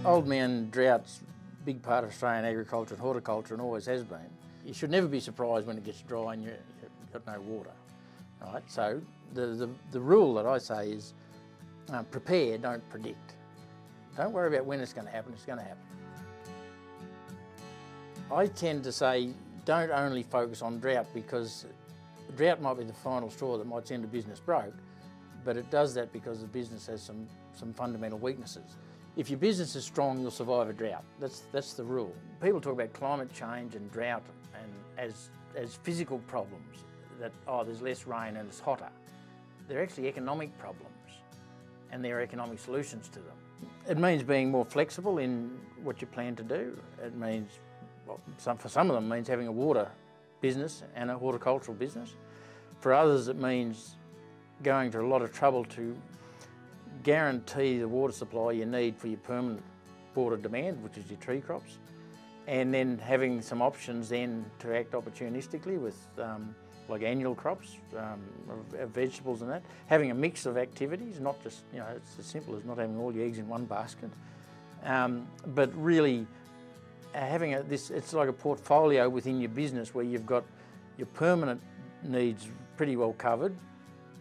Old man drought's a big part of Australian agriculture and horticulture and always has been. You should never be surprised when it gets dry and you've got no water, right? So the rule that I say is prepare, don't predict. Don't worry about when it's going to happen, it's going to happen. I tend to say don't only focus on drought, because drought might be the final straw that might send a business broke, but it does that because the business has some fundamental weaknesses. If your business is strong, you'll survive a drought. That's the rule. People talk about climate change and drought and as physical problems, that, oh, there's less rain and it's hotter. They're actually economic problems, and there are economic solutions to them. It means being more flexible in what you plan to do. It means, well, for some of them, it means having a water business and a horticultural business. For others, it means going to a lot of trouble to guarantee the water supply you need for your permanent water demand, which is your tree crops, and then having some options then to act opportunistically with like annual crops, of vegetables and that. Having a mix of activities, not just, you know, it's as simple as not having all your eggs in one basket, but really having it's like a portfolio within your business where you've got your permanent needs pretty well covered,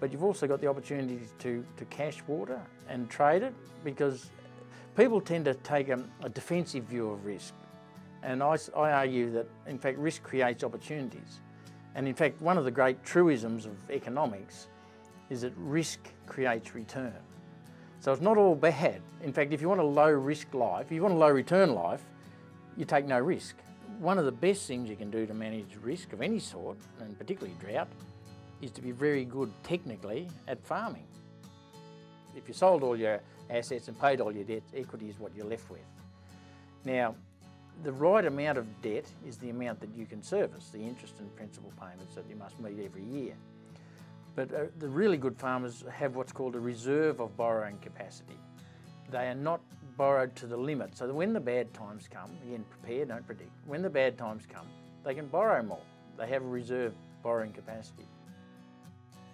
but you've also got the opportunity to cash water and trade it, because people tend to take a defensive view of risk. And I argue that, in fact, risk creates opportunities. And in fact, one of the great truisms of economics is that risk creates return. So it's not all bad. In fact, if you want a low risk life, if you want a low return life, you take no risk. One of the best things you can do to manage risk of any sort, and particularly drought, is to be very good technically at farming. If you sold all your assets and paid all your debts, equity is what you're left with. Now, the right amount of debt is the amount that you can service, the interest and principal payments that you must meet every year. But the really good farmers have what's called a reserve of borrowing capacity. They are not borrowed to the limit, so that when the bad times come, again, prepare, don't predict, when the bad times come, they can borrow more. They have a reserve borrowing capacity.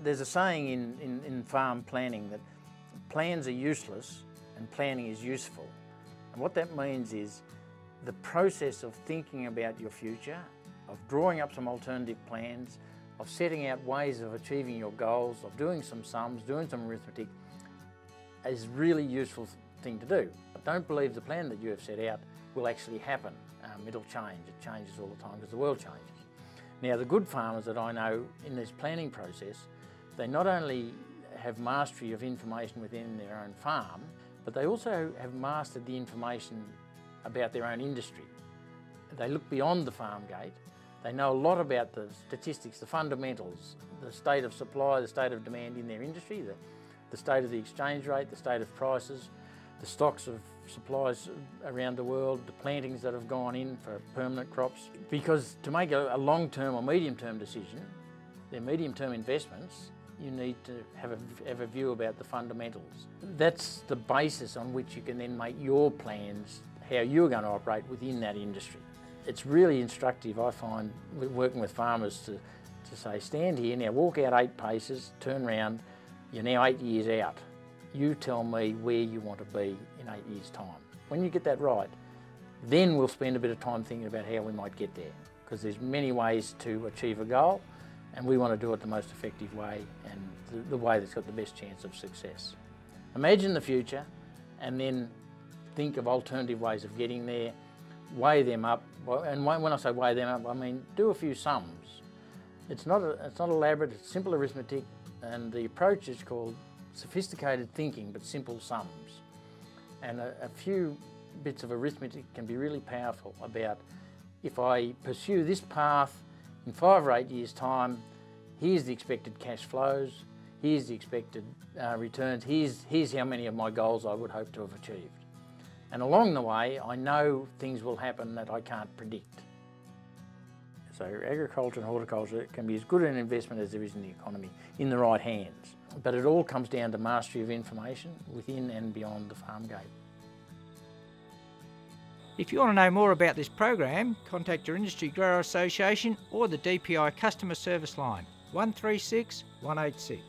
There's a saying in farm planning that plans are useless and planning is useful. And what that means is the process of thinking about your future, of drawing up some alternative plans, of setting out ways of achieving your goals, of doing some sums, doing some arithmetic, is a really useful thing to do. But don't believe the plan that you have set out will actually happen. It'll change. It changes all the time because the world changes. Now, the good farmers that I know in this planning process, they not only have mastery of information within their own farm, but they also have mastered the information about their own industry. They look beyond the farm gate. They know a lot about the statistics, the fundamentals, the state of supply, the state of demand in their industry, the state of the exchange rate, the state of prices, the stocks of supplies around the world, the plantings that have gone in for permanent crops. Because to make a long-term or medium-term decision, their medium-term investments, you need to have a view about the fundamentals. That's the basis on which you can then make your plans, how you're going to operate within that industry. It's really instructive, I find, working with farmers to say, stand here, now walk out 8 paces, turn round, you're now 8 years out. You tell me where you want to be in 8 years' time. When you get that right, then we'll spend a bit of time thinking about how we might get there, because there's many ways to achieve a goal, and we want to do it the most effective way and the way that's got the best chance of success. Imagine the future and then think of alternative ways of getting there, weigh them up, and when I say weigh them up, I mean do a few sums. It's not elaborate, it's simple arithmetic, and the approach is called sophisticated thinking but simple sums. And a few bits of arithmetic can be really powerful about, if I pursue this path in 5 or 8 years' time, here's the expected cash flows, here's the expected returns, here's how many of my goals I would hope to have achieved. And along the way, I know things will happen that I can't predict. So agriculture and horticulture can be as good an investment as there is in the economy, in the right hands. But it all comes down to mastery of information within and beyond the farm gate. If you want to know more about this program, contact your Industry Grower Association or the DPI Customer Service Line 136 186.